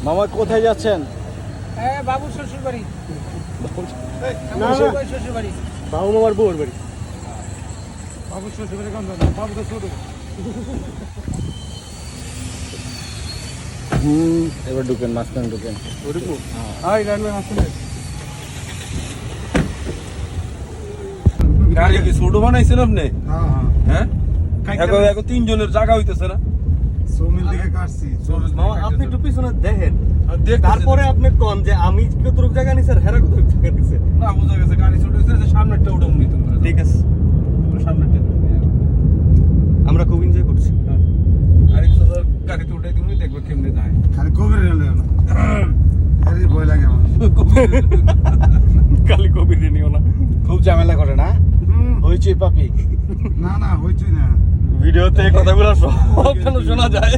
মামা কোথায় যাচ্ছেন? বাবুর শ্বশুর বাড়ি। শ্বশুর বাড়ি বাবু মামার বউর বাড়ি। বাবুর শ্বশুর বাড়ি কোন বাবু তো ছোট। এবার ঢুকেন, মাঝখানে ঢুকেন। গাড়ি কি ছোট বানাইছেন আপনি? হ্যাঁ এখন 3 জনের জায়গা হইতেছে না। মামা আপনি একটু পিছনে দেখেন, তারপরে আপনি কোন যে আমি কতটুকু জায়গা নিছি আর হেরা কতটুকু জায়গা নিছে। না বোঝা গেছে গাড়ি ছোট হইছে, সামনেরটা ওটা উনি তোমরা। ঠিক আছে, সামনেরটা আমরা খুব এনজয় করছি। আর এই তো গাড়িতে উঠাই তুমি দেখবে কেমনে যায়। খালি কবির রেল না আরে ভয় লাগে আমার। খালি কবির নিও না, খুব ঝামেলা করে না। হইছে পাপি। না না হইছই না, ভিডিওতে কথাগুলো সব কেন শোনা যায়।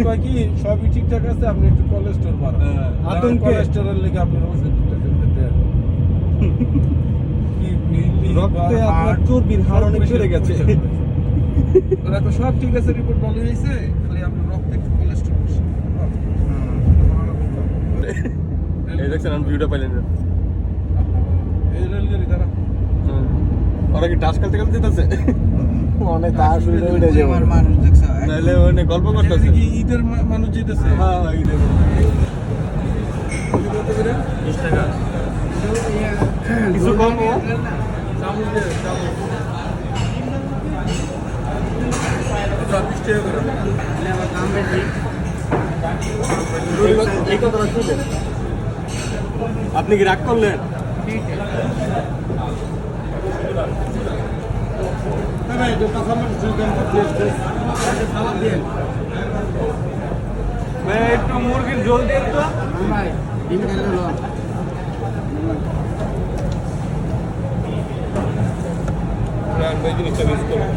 কয় কি সবই ঠিকঠাক আছে, আপনি একটু কোলেস্টেরল বাড়ান। আতঙ্কে কোলেস্টেরল লেগে আপনার ওষুধ দিতেছেন। রক্তে আপনার চর্বির হার অনেক বেড়ে গেছে। ওরা তো সব ঠিক আছে, রিপোর্ট ভালো হয়েছে, খালি আপনার রক্তে একটু কোলেস্টেরল বেশি। এই দেখছেন আমি ভিডিও পাইলেন না। এই রেলগাড়ি তারা ওরা কি টাস কালতে কালতে যেতেছে? অনেক তার শুনে উঠে যাবে। মানুষ দেখছ নাইলে অনেক গল্প করতেছে। কি ঈদের মানুষ যেতেছে? হ্যাঁ ঈদের কিছু কম চামচ দিয়ে চামচ 20 টাকা করে। এই কথাটা শুনলেন? আপনি কি রাগ করলেন? একটু মুরগির ঝোল দিয়ে তো ভাই ডিম খেলে হলো। এই জিনিসটা মিস করো।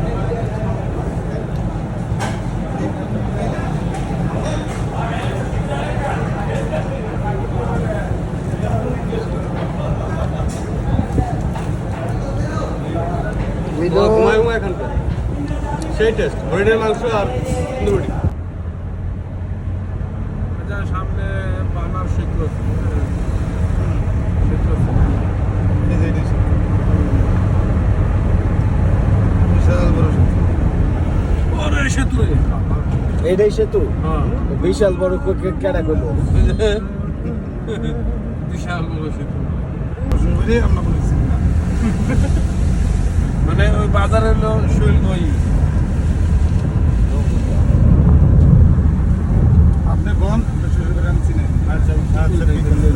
ঘুমায় ঘুমায় এখানকার সেই টেস্ট হরিণের মাংস আর রুটি। সামনে বানার সেতু আছে। বিশাল বড় সেতু। এইটাই সেতু, বিশাল বড় কেডা করলো। বিশাল বড় সেতু বুঝে আমরা বলেছি না মানে ওই বাজারে হলো শৈল নই। আপনি কোন শ্বশুর বাড়ি আনছি না। আচ্ছা আচ্ছা ঠিক আছে।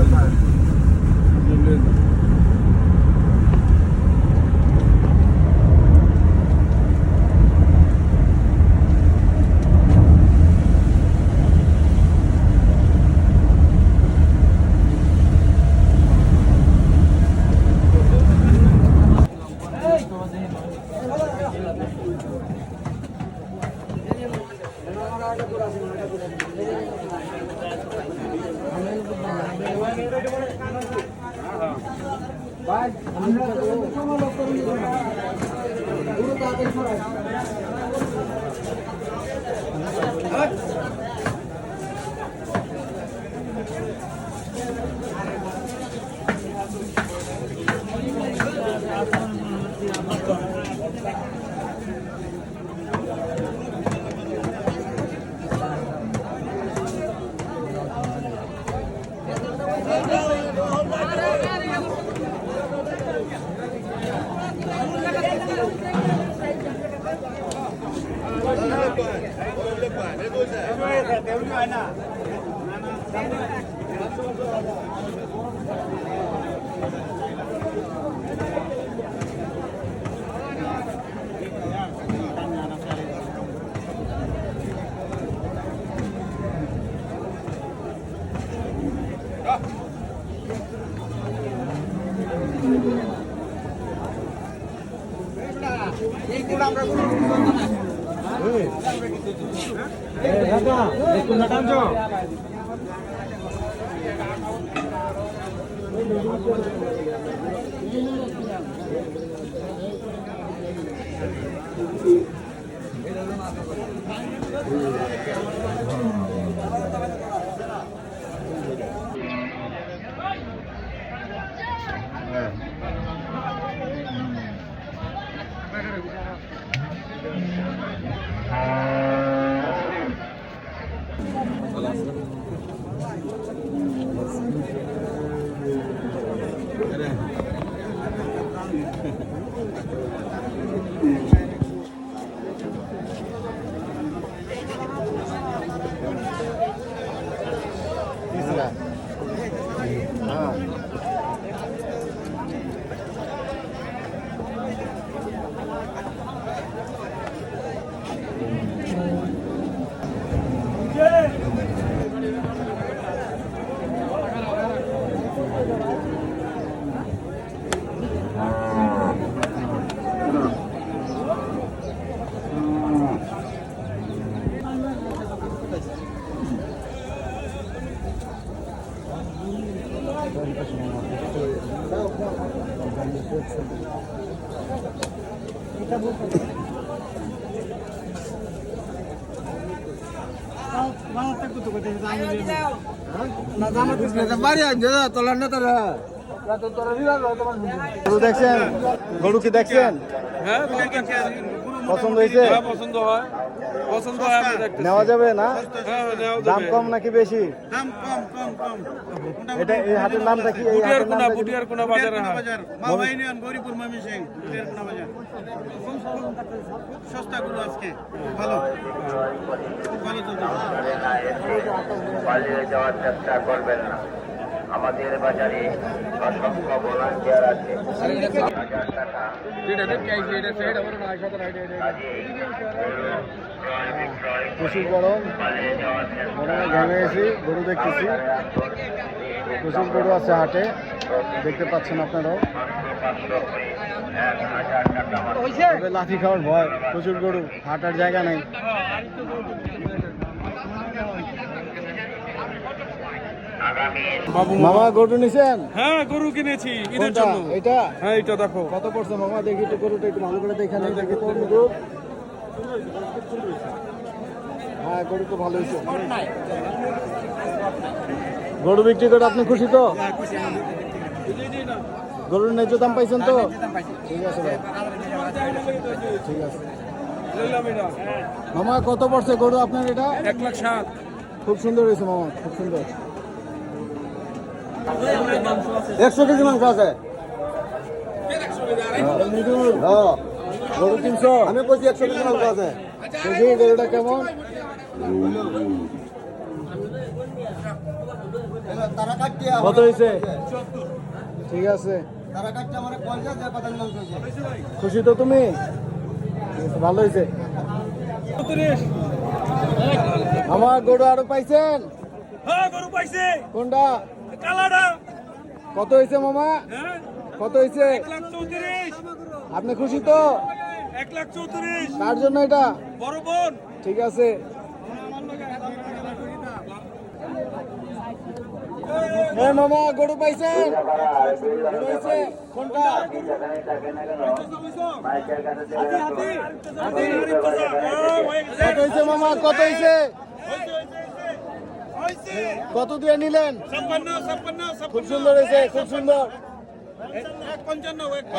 গরু দেখছেন? গরু কি দেখছেন? হ্যাঁ পছন্দ হয়েছে? পছন্দ হয় আমি দেখতেছি। নেওয়া যাবে না? হ্যাঁ নেওয়া দাম যাবে। কম নাকি বেশি? দাম কম কম কম এটা এই হাটের নামটা কি? এই পুটিয়ার হাটের কোনা নামটা কি? পুটিয়ার কোনা বাজারে হাট। বাজার মাওয়া ইউনিয়ন গৌরীপুর ময়মনসিংহ পুটিয়ার কোনা বাজার সস্তা গুলো আজকে ভালো ভালো চলছে। পালিয়ে যাওয়ার চেষ্টা করবেন না। আমাদের বাজারে অসংখ্য ভলান্টিয়ার আছে। 1000 টাকা ক্রয় বিক্রয় প্রচুর গরম, পালিয়ে যাওয়ার চেষ্টা গরমে ঘেমে গেছি, গরু দেখতেছি। প্রচুর গরু আছে হাটে, দেখতে পাচ্ছেন আপনারাও। 500 করে 1000 টাকা তবে লাঠি খাওয়ার ভয়, প্রচুর গরু, হাঁটার জায়গা নেই। আগামী মামা গরু নিছেন? হ্যাঁ গরু কিনেছি ঈদের কোনটা? জন্য। এটা হ্যাঁ এটা দেখো। কত পড়ছে মামা? দেখি একটু গরুটা একটু ভালো করে দেখে নেই, দেখি তো গরু। হ্যাঁ গরু তো ভালো হয়েছে। গরু বিক্রি করে আপনি খুশি তো? গরুর ন্যায্য দাম পাইছেন তো? ঠিক আছে ভাই, ঠিক আছে। নিলাম এটা। মামা কত পড়ছে গরু আপনার এটা? 1,60,000। খুব সুন্দর হয়েছে মামা, খুব সুন্দর। 100 কেজি মাংস আছে। গরু 300? আমি বলছি 100 কেজি মাংস আছে। দেখি গরুটা কেমন। কত হয়েছে? ঠিক আছে, খুশি তো তুমি? ঠিক আছে, ভালো হয়েছে। 34। আমার গরু আরো পাইছেন? হ্যাঁ গরু পাইছে। কোনটা? কালাডা। কত হয়েছে মামা? হ্যাঁ কত হয়েছে? 1,34,000। আপনি খুশি তো? 1,34,000। কার জন্য এটা? বড় বোন। ঠিক আছে। হ্যাঁ মামা গরু পাইছেন? গরু হয়েছে? কোনটা? কত হয়েছে মামা? কত হয়েছে? কত দিয়ে নিলেন? 56। খুব সুন্দর হয়েছে, খুব সুন্দর।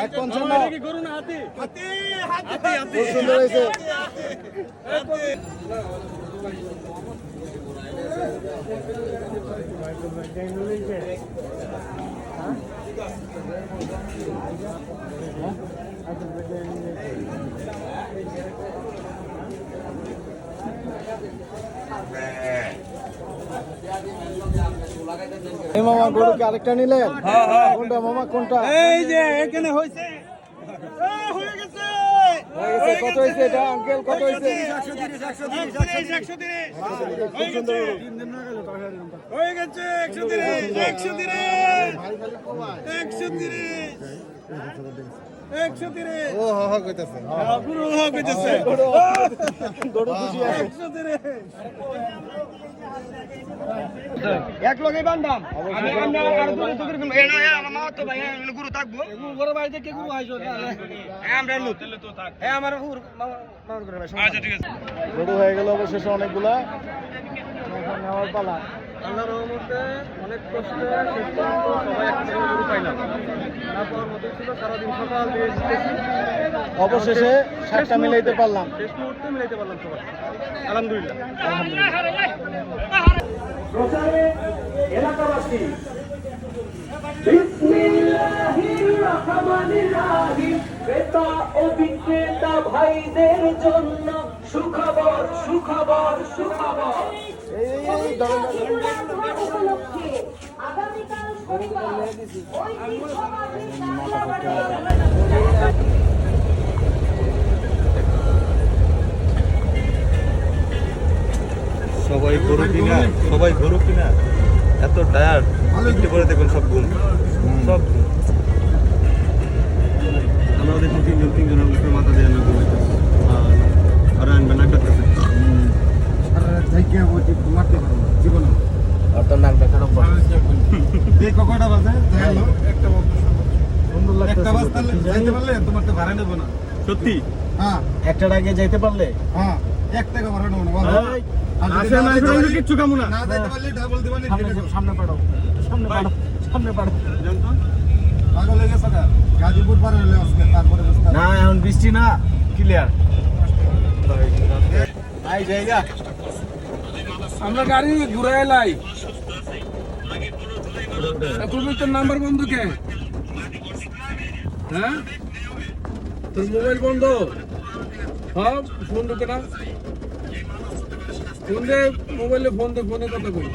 155। গরু না হাতি? খুব সুন্দর হয়েছে। এই মামা গরু কি আরেকটা নিলেন? কোনটা মামা, কোনটা? এই যে এখানে হয়েছে হয়ে গেছে হয়ে গেছে। কত হয়েছে এটা আঙ্কেল? কত হয়েছে? 130 খুব সুন্দর গরু। হয়ে গেছে 130 ও হা হা কইতাছে। গুরু হইতেছে গরু খুশি আছে। 130 এক লগে বান্দাম আমি আমরা আর দূরে দূরে এ না আমার মা তো ভাই গুরু থাকবো গুরু বাড়িতে কে গুরু আইছো আমরা লোক তো থাক হ্যাঁ আমার মামার করে আচ্ছা ঠিক আছে। গরু হয়ে গেল অবশেষে অনেকগুলা। এখন নেওয়ার পালা। আল্লাহর রহমতে অনেক কষ্টে শেষ পর্যন্ত সবাই একটা করে গরু পাইলাম। তারপর মতো ছিল সারাদিন সকাল দিয়ে জিতেছি অবশেষে 60টা মিলাইতে পারলাম। শেষ মুহূর্তে মিলাইতে পারলাম সবাই আলহামদুলিল্লাহ। আলহামদুলিল্লাহ। করছি। বিসমিল্লাহির রহমানির রহিম। ক্রেতা ও বিক্রেতা ভাইদের জন্য সুখবর সুখবর সুখবর। উপলক্ষে আগামীকাল শনিবার ঐতিহ্যবাহী সবাই গরু কিনা, সবাই গরু কিনা এত টায়ার্ড, একটু পরে দেখুন সব ঘুম, সব ঘুম। আমরা দেখুন তিনজনের মুখে মাথা দিয়ে আমরা ঘুমাইতেছি আর আনবেন না করতেছে। মারতে পারবো না, জীবনে। দেখো কটা বাজে? দেখো। একটা বাজতে যাইতে পারলে তোমার তো ভাড়া নেবো না। সত্যি হ্যাঁ, একটার আগে যাইতে পারলে হ্যাঁ, 1 টাকা ভাড়া নেবো না, বলো। আর যদি আসে না, না যেতে আসলে পারলে- কিচ্ছু কামু না। না যাইতে পারলে ডাবল দিবানি, ঠিক আছে? সামনে পাঠাও সামনে ভাই। পাঠাও সামনে পাঠাও জানতো পাগল হয়ে গেছে না? গাজীপুর পার হলে আজকে, তারপরে বুঝতে না এখন বৃষ্টি না ক্লিয়ার ভাই জায়গা আমরা গাড়ি ঘুরে এলাই তুমি তোর নাম্বার বন্ধ কে? হ্যাঁ, তোর মোবাইল বন্ধ? হ্যাঁ, ফোন ঢুকে না, ফোন দে, মোবাইলে ফোন দে, ফোনে কথা বল।